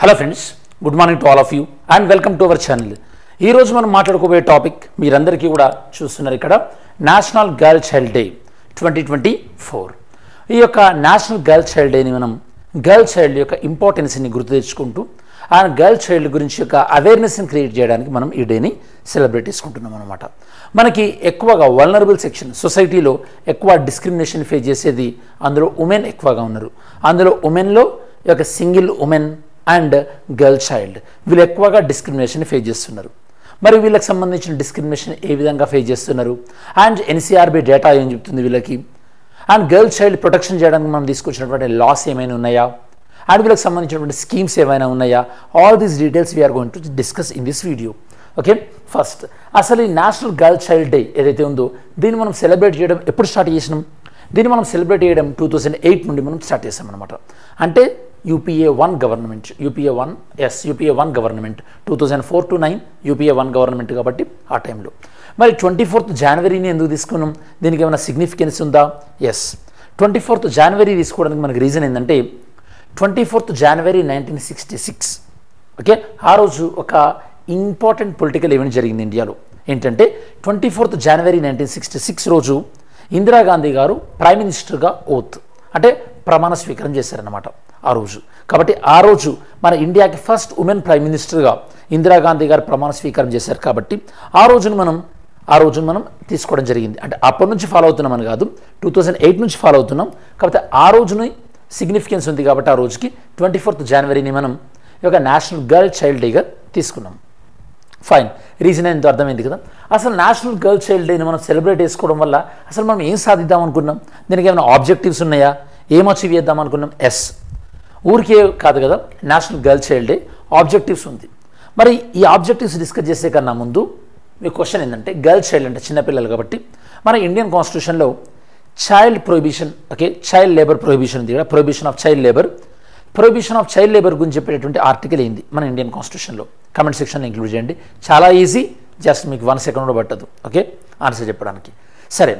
Hello friends, good morning to all of you and welcome to our channel. ఈరోజు మనం మాట్లాడుకోబోయే topic మీరందరికీ కూడా చూస్తున్నారు ఇక్కడ, నేషనల్ గర్ల్ చైల్డ్ డే 2024. ఈ యొక్క నేషనల్ గర్ల్ చైల్డ్ డేని మనం గర్ల్ చైల్డ్ యొక్క ఇంపార్టెన్స్ని గుర్తు తెచ్చుకుంటూ ఆ గర్ల్ చైల్డ్ గురించి యొక్క అవేర్నెస్ని క్రియేట్ చేయడానికి మనం ఈ డేని సెలబ్రేట్ చేసుకుంటున్నాం అనమాట. మనకి ఎక్కువగా వల్నరబుల్ సెక్షన్ సొసైటీలో ఎక్కువ డిస్క్రిమినేషన్ ఫేస్ చేసేది అందులో ఉమెన్ ఎక్కువగా ఉన్నారు. అందులో ఉమెన్లో ఈ యొక్క single women and girl child వీళ్ళు ఎక్కువగా డిస్క్రిమినేషన్ ఫేస్ చేస్తున్నారు. మరి వీళ్ళకి సంబంధించిన డిస్క్రిమినేషన్ ఏ విధంగా ఫేస్ చేస్తున్నారు అండ్ ఎన్సీఆర్బీ డేటా ఏం చెప్తుంది వీళ్ళకి, అండ్ గర్ల్ చైల్డ్ ప్రొటెక్షన్ చేయడానికి మనం తీసుకొచ్చినటువంటి లాస్ ఏమైనా ఉన్నాయా, అండ్ వీళ్ళకి సంబంధించినటువంటి స్కీమ్స్ ఏమైనా ఉన్నాయా, all these details we're going to discuss in this video. Okay, first అసలు ఈ నేషనల్ గర్ల్ చైల్డ్ డే ఏదైతే ఉందో దీన్ని మనం సెలబ్రేట్ చేయడం ఎప్పుడు స్టార్ట్ చేసినాం? దీన్ని మనం సెలబ్రేట్ చేయడం 2008 నుండి మనం స్టార్ట్ చేసాం అనమాట. అంటే UPA 1 government, UPA 1 government 2004 to 9 UPA 1 government కాబట్టి ఆ టైంలో. మరి 24th జనవరిని ఎందుకు తీసుకున్నాం? దీనికి ఏమైనా సిగ్నిఫికెన్స్ ఉందా? ఎస్, 24th జనవరి తీసుకోవడానికి మనకి రీజన్ ఏంటంటే 24th జనవరి 1966. ఓకే, ఆ రోజు ఒక ఇంపార్టెంట్ పొలిటికల్ ఈవెంట్ జరిగింది ఇండియాలో. ఏంటంటే 24th జనవరి 1966 రోజు ఇందిరాగాంధీ గారు ప్రైమ్ మినిస్టర్గా ఓత్ అంటే ప్రమాణ స్వీకారం చేశారన్నమాట ఆ రోజు. కాబట్టి ఆ రోజు మన ఇండియాకి ఫస్ట్ ఉమెన్ ప్రైమ్ మినిస్టర్గా ఇందిరాగాంధీ గారు ప్రమాణ స్వీకారం చేశారు. కాబట్టి ఆ రోజును మనం తీసుకోవడం జరిగింది. అంటే అప్పటి నుంచి ఫాలో అవుతున్నామని కాదు, 2008 నుంచి ఫాలో అవుతున్నాం. కాబట్టి ఆ రోజుని సిగ్నిఫికెన్స్ ఉంది కాబట్టి ఆ రోజుకి 24th జనవరిని మనం ఈ యొక్క నేషనల్ గర్ల్ చైల్డ్ డేగా తీసుకున్నాం. ఫైన్, రీజన్ ఏంటో అర్థమైంది కదా. అసలు నేషనల్ గర్ల్ చైల్డ్ డేని మనం సెలబ్రేట్ చేసుకోవడం వల్ల అసలు మనం ఏం సాధిద్దాం అనుకున్నాం? దీనికి ఏమైనా ఆబ్జెక్టివ్స్ ఉన్నాయా? ఏం అచీవ్ చేద్దాం అనుకున్నాం? ఎస్, ఊరికే కాదు కదా national girl child day, objectives ఉంది. మరి ఈ ఆబ్జెక్టివ్స్ డిస్కస్ చేసే కన్నా ముందు మీ క్వశ్చన్ ఏంటంటే, గర్ల్ చైల్డ్ అంటే చిన్నపిల్లలు కాబట్టి మన ఇండియన్ కాన్స్టిట్యూషన్లో child prohibition, okay, child labour prohibition ఉంది కదా, ప్రొహిబిషన్ ఆఫ్ చైల్డ్ లేబర్ గురించి చెప్పేటటువంటి ఆర్టికల్ ఏంది మన ఇండియన్ కాన్స్టిట్యూషన్లో? కమెంట్ సెక్షన్లో ఇంక్లూడ్ చేయండి. చాలా ఈజీ, జస్ట్ మీకు 1 సెకండ్ కూడా పట్టదు ఓకే ఆన్సర్ చెప్పడానికి. సరే,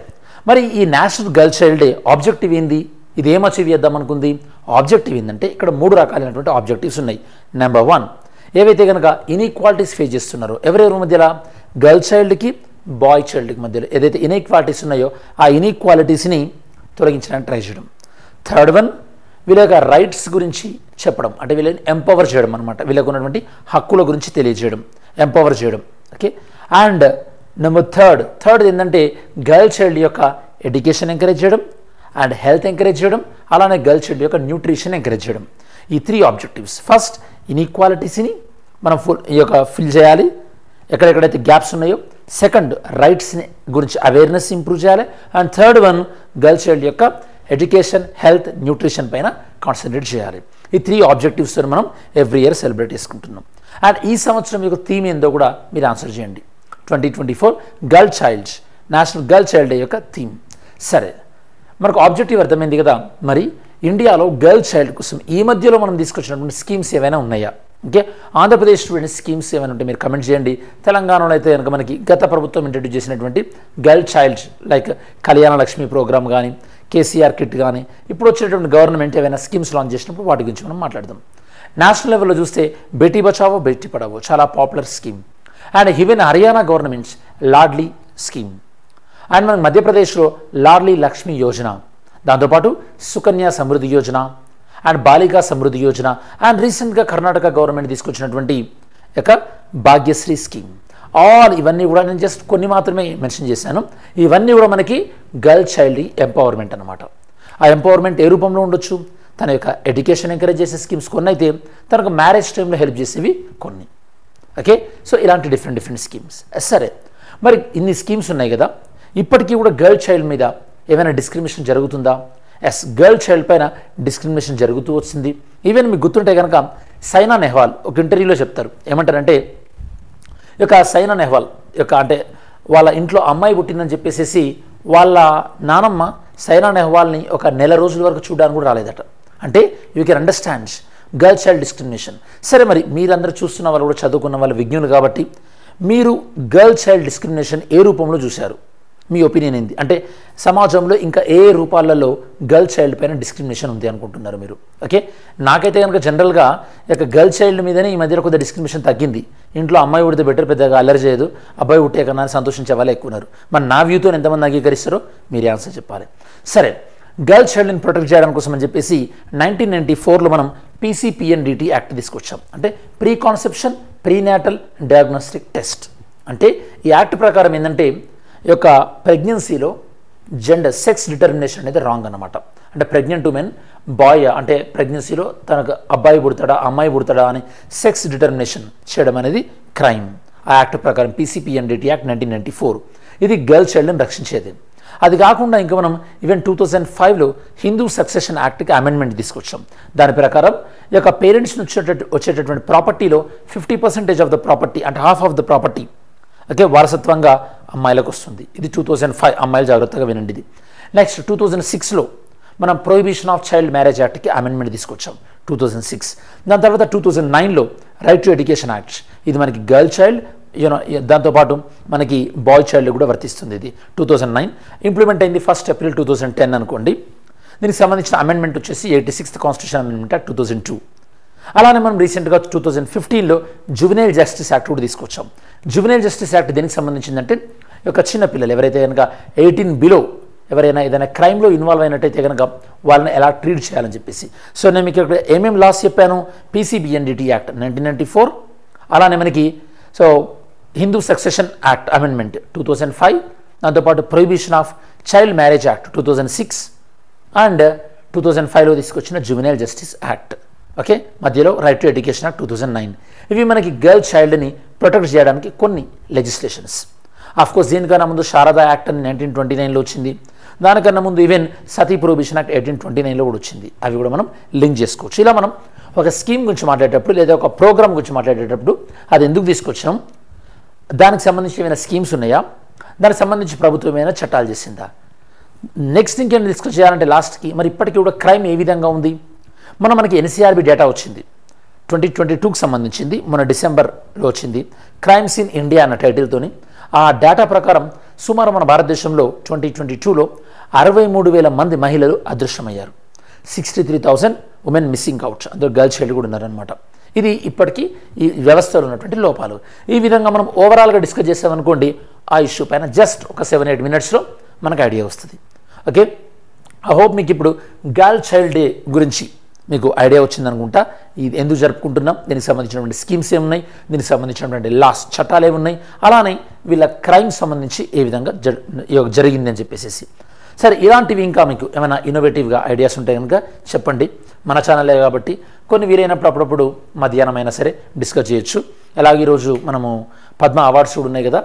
మరి ఈ national girl child day objective ఏంది? ఇది ఏం అచీవ్ చేద్దాం అనుకుంది? ఆబ్జెక్టివ్ ఏంటంటే ఇక్కడ 3 రకాలైనటువంటి ఆబ్జెక్టివ్స్ ఉన్నాయి. నెంబర్ 1, ఏవైతే కనుక ఇన్ఈక్వాలిటీస్ ఫేస్ చేస్తున్నారో ఎవరెవరి మధ్యలో, గర్ల్ చైల్డ్కి బాయ్ చైల్డ్కి మధ్యలో ఏదైతే ఇన్ఈక్వాలిటీస్ ఉన్నాయో ఆ ఇన్ఈక్వాలిటీస్ని తొలగించడానికి ట్రై చేయడం. థర్డ్ వన్, వీళ్ళ యొక్క రైట్స్ గురించి చెప్పడం, అంటే వీళ్ళని ఎంపవర్ చేయడం అనమాట, వీళ్ళకు ఉన్నటువంటి హక్కుల గురించి తెలియజేయడం, ఎంపవర్ చేయడం. ఓకే, అండ్ నెంబర్ థర్డ్ ఏంటంటే గర్ల్ చైల్డ్ యొక్క ఎడ్యుకేషన్ ఎంకరేజ్ చేయడం అండ్ హెల్త్ ఎంకరేజ్ చేయడం, అలానే గర్ల్ చైల్డ్ యొక్క న్యూట్రిషన్ ఎంకరేజ్ చేయడం. ఈ 3 ఆబ్జెక్టివ్స్. ఫస్ట్ ఇన్ఈక్వాలిటీస్ని మనం ఫిల్ చేయాలి ఎక్కడెక్కడైతే గ్యాప్స్ ఉన్నాయో. సెకండ్, రైట్స్ని గురించి అవేర్నెస్ ఇంప్రూవ్ చేయాలి. And third one, girl child యొక్క ఎడ్యుకేషన్, హెల్త్, న్యూట్రిషన్ పైన కాన్సన్ట్రేట్ చేయాలి. ఈ 3 ఆబ్జెక్టివ్స్తో మనం ఎవ్రీ ఇయర్ సెలబ్రేట్ చేసుకుంటున్నాం. అండ్ ఈ సంవత్సరం యొక్క థీమ్ ఏందో కూడా మీరు ఆన్సర్ చేయండి. 2024 girl child, national girl child day యొక్క థీమ్. సరే, మనకు ఆబ్జెక్టివ్ అర్థమైంది కదా. మరి ఇండియాలో గర్ల్ చైల్డ్ కోసం ఈ మధ్యలో మనం తీసుకొచ్చినటువంటి స్కీమ్స్ ఏమైనా ఉన్నాయా? ఓకే, ఆంధ్రప్రదేశ్ స్కీమ్స్ ఏమైనా ఉంటే మీరు కమెంట్ చేయండి. తెలంగాణలో అయితే కనుక మనకి గత ప్రభుత్వం ఇంట్రడ్యూస్ చేసినటువంటి girl child like Kalyana Lakshmi programme కానీ, కేసీఆర్ కిట్ కానీ, ఇప్పుడు వచ్చేటువంటి గవర్నమెంట్ ఏమైనా స్కీమ్స్ లాంచ్ చేసినప్పుడు వాటి గురించి మనం మాట్లాడదాం. నేషనల్ లెవెల్లో చూస్తే బేటీ బచావో బేటీ పడావో చాలా popular scheme. And even Haryana government's Ladli scheme, and మనకి మధ్యప్రదేశ్లో లాడ్లీ లక్ష్మి యోజన, దాంతోపాటు సుకన్య సమృద్ధి యోజన అండ్ బాలికా సమృద్ధి యోజన, అండ్ రీసెంట్గా కర్ణాటక గవర్నమెంట్ తీసుకొచ్చినటువంటి యొక్క భాగ్యశ్రీ స్కీమ్. ఆల్ ఇవన్నీ కూడా నేను జస్ట్ కొన్ని మాత్రమే మెన్షన్ చేశాను. ఇవన్నీ కూడా మనకి గర్ల్ చైల్డ్ ఎంపవర్మెంట్ అనమాట. ఆ ఎంపవర్మెంట్ ఏ రూపంలో ఉండొచ్చు? తన యొక్క ఎడ్యుకేషన్ ఎంకరేజ్ చేసే స్కీమ్స్ కొన్ని అయితే, తనకు మ్యారేజ్ టైంలో హెల్ప్ చేసేవి కొన్ని. ఓకే, సో ఇలాంటి డిఫరెంట్ స్కీమ్స్. సరే, మరి ఇన్ని స్కీమ్స్ ఉన్నాయి కదా, ఇప్పటికీ కూడా గర్ల్ చైల్డ్ మీద ఏమైనా డిస్క్రిమినేషన్ జరుగుతుందా? ఎస్, గర్ల్ చైల్డ్ పైన డిస్క్రిమినేషన్ జరుగుతూ వచ్చింది. ఈవెన్ మీకు గుర్తుంటే కనుక సైనా నెహ్వాల్ ఒక ఇంటర్వ్యూలో చెప్తారు, ఏమంటారంటే ఈ యొక్క సైనా నెహ్వాల్ యొక్క అంటే వాళ్ళ ఇంట్లో అమ్మాయి పుట్టిందని చెప్పేసి వాళ్ళ నానమ్మ సైనా నెహ్వాల్ని ఒక నెల రోజుల వరకు చూడడానికి కూడా రాలేదట. అంటే you can understand girl child discrimination. సరే, మరి మీరందరూ చూస్తున్న వాళ్ళు కూడా చదువుకున్న వాళ్ళు విజ్ఞులు కాబట్టి మీరు గర్ల్ చైల్డ్ డిస్క్రిమినేషన్ ఏ రూపంలో చూశారు? మీ ఒపీనియన్ ఏంది? అంటే సమాజంలో ఇంకా ఏ రూపాలలో గర్ల్ చైల్డ్ పైన డిస్క్రిమినేషన్ ఉంది అనుకుంటున్నారు మీరు? ఓకే, నాకైతే కనుక జనరల్గా ఇక గర్ల్ చైల్డ్ మీదనే ఈ మధ్యలో కొద్దిగా డిస్క్రిమినేషన్ తగ్గింది. ఇంట్లో అమ్మాయి ఉడితే బెటర్, పెద్దగా అల్లరి చేయదు, అబ్బాయి ఉట్టే కన్నా సంతోషించే వాళ్ళే ఎక్కువ ఉన్నారు. మరి నా వ్యూతో ఎంతమంది అంగీకరిస్తారో మీరే ఆన్సర్ చెప్పాలి. సరే, గర్ల్ చైల్డ్ని ప్రొటెక్ట్ చేయడం కోసం అని చెప్పేసి 1994లో మనం PCPNDT యాక్ట్ తీసుకొచ్చాం. అంటే pre conception prenatal diagnostic test. అంటే ఈ యాక్ట్ ప్రకారం ఏంటంటే ఈ యొక్క ప్రెగ్నెన్సీలో జెండర్ సెక్స్ డిటర్మినేషన్ అనేది రాంగ్ అన్నమాట. అంటే ప్రెగ్నెంట్ ఉమెన్ బాయ్ అంటే ప్రెగ్నెన్సీలో తనకు అబ్బాయి పుడతాడా అమ్మాయి పుడతాడా అని సెక్స్ డిటర్మినేషన్ చేయడం అనేది క్రైమ్. ఆ యాక్ట్ ప్రకారం PCPNDT యాక్ట్ 1994 ఇది గర్ల్ చైల్డ్ని రక్షించేది. అది కాకుండా ఇంకా మనం ఈవెన్ 2005లో హిందూ సక్సెషన్ యాక్ట్కి అమెండ్మెంట్ తీసుకొచ్చాం. దాని ప్రకారం ఈ యొక్క పేరెంట్స్ నుంచి వచ్చేటటువంటి ప్రాపర్టీలో 50% ఆఫ్ ద ప్రాపర్టీ అంటే half of the property okay వారసత్వంగా అమ్మాయిలకు వస్తుంది. ఇది 2005. అమ్మాయిలు జాగ్రత్తగా వినండి ఇది. నెక్స్ట్ 2006లో మనం ప్రొహిబిషన్ ఆఫ్ చైల్డ్ మ్యారేజ్ యాక్ట్కి అమెండ్మెంట్ తీసుకొచ్చాం 2006. దాని తర్వాత 2009లో రైట్ టు ఎడ్యుకేషన్ యాక్ట్. ఇది మనకి గర్ల్ చైల్డ్ దాంతోపాటు మనకి బాయ్ చైల్డ్ కూడా వర్తిస్తుంది. ఇది 2009 ఇంప్లిమెంట్ అయింది 1 ఏప్రిల్ 2010 అనుకోండి. దీనికి సంబంధించిన అమెండ్మెంట్ వచ్చేసి 86th కాన్స్టిట్యూషన్ అమెండ్మెంట్ యాక్ట్ 2002. అలానే మనం రీసెంట్గా 2015లో జువెనైల్ జస్టిస్ యాక్ట్ కూడా తీసుకొచ్చాం. జువెనైల్ జస్టిస్ యాక్ట్ దేనికి సంబంధించిందంటే ఈ యొక్క చిన్న పిల్లలు ఎవరైతే కనుక 18 బిలో ఎవరైనా ఏదైనా క్రైమ్లో ఇన్వాల్వ్ అయినట్టయితే కనుక వాళ్ళని ఎలా ట్రీట్ చేయాలని చెప్పేసి. సో నేను మీకు ఇక్కడ ఏమేమి లాస్ చెప్పాను? PCPNDT యాక్ట్ 1994, అలానే మనకి so Hindu succession act amendment 2005, దాంతోపాటు prohibition of child marriage act 2006 and 2005లో తీసుకొచ్చిన జువెనైల్ జస్టిస్ యాక్ట్. ఓకే, మధ్యలో రైట్ టు ఎడ్యుకేషన్ యాక్ట్ 2009. ఇవి మనకి గర్ల్ చైల్డ్ని ప్రొటెక్ట్ చేయడానికి కొన్ని లెజిస్లేషన్స్. ఆఫ్కోర్స్ దీనికన్నా ముందు శారదా యాక్ట్ అని 1929లో వచ్చింది. దానికన్నా ముందు ఈవెన్ సతీ ప్రొహిబిషన్ యాక్ట్ 1829లో కూడా వచ్చింది. అవి కూడా మనం లింక్ చేసుకోవచ్చు. ఇలా మనం ఒక స్కీమ్ గురించి మాట్లాడేటప్పుడు లేదా ఒక ప్రోగ్రామ్ గురించి మాట్లాడేటప్పుడు అది ఎందుకు తీసుకొచ్చాం, దానికి సంబంధించి ఏమైనా స్కీమ్స్ ఉన్నాయా, దానికి సంబంధించి ప్రభుత్వం ఏమైనా చట్టాలు చేసిందా, నెక్స్ట్ ఇంకేమైనా డిస్కస్ చేయాలంటే లాస్ట్కి మరి ఇప్పటికీ కూడా క్రైమ్ ఏ విధంగా ఉంది. మనకి NCRB డేటా వచ్చింది 2022కి సంబంధించింది, మొన్న డిసెంబర్లో వచ్చింది. క్రైమ్స్ ఇన్ ఇండియా అన్న టైటిల్తోని ఆ డేటా ప్రకారం సుమారు మన భారతదేశంలో 2022లో 63,000 మంది మహిళలు అదృశ్యమయ్యారు. 63,000 ఉమెన్ మిస్సింగ్ అవుట్, అందులో గర్ల్ చైల్డ్ కూడా ఉన్నారనమాట. ఇది ఇప్పటికీ ఈ వ్యవస్థలో ఉన్నటువంటి లోపాలు. ఈ విధంగా మనం ఓవరాల్గా డిస్కస్ చేసామనుకోండి ఆ ఇష్యూ పైన జస్ట్ ఒక 7-8 మినిట్స్లో మనకు ఐడియా వస్తుంది. ఓకే, ఐ హోప్ మీకు ఇప్పుడు గర్ల్ చైల్డ్ డే గురించి మీకు ఐడియా వచ్చిందనుకుంటా. ఇది ఎందుకు జరుపుకుంటున్నాం, దీనికి సంబంధించినటువంటి స్కీమ్స్ ఏమున్నాయి, దీనికి సంబంధించినటువంటి లాస్ చట్టాలు ఏమున్నాయి, అలానే వీళ్ళ క్రైమ్ సంబంధించి ఏ విధంగా జరిగింది అని చెప్పేసి. సరే, ఇలాంటివి ఇంకా మీకు ఏమైనా ఇన్నోవేటివ్గా ఐడియాస్ ఉంటే కనుక చెప్పండి. మన ఛానలే కాబట్టి కొన్ని వీలైనప్పుడు అప్పుడప్పుడు మధ్యాహ్నం అయినా సరే డిస్కస్ చేయొచ్చు. అలాగే ఈరోజు మనము పద్మ అవార్డ్స్ కూడా ఉన్నాయి కదా,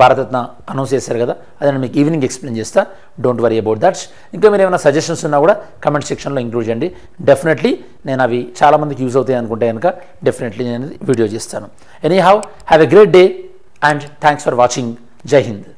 భారతరత్న అనౌన్స్ చేశారు కదా, అది నేను మీకు ఈవినింగ్ ఎక్స్ప్లెయిన్ చేస్తా. Don't worry about that. ఇంకా మీరు ఏమైనా సజెషన్స్ ఉన్నా కూడా కమెంట్ సెక్షన్లో ఇంక్లూడ్ చేయండి. డెఫినెట్లీ నేను అవి చాలామందికి యూజ్ అవుతాయి అనుకుంటే కనుక డెఫినెట్లీ నేను వీడియో చేస్తాను. Any how, have a great day and thanks for watching. జై హింద్.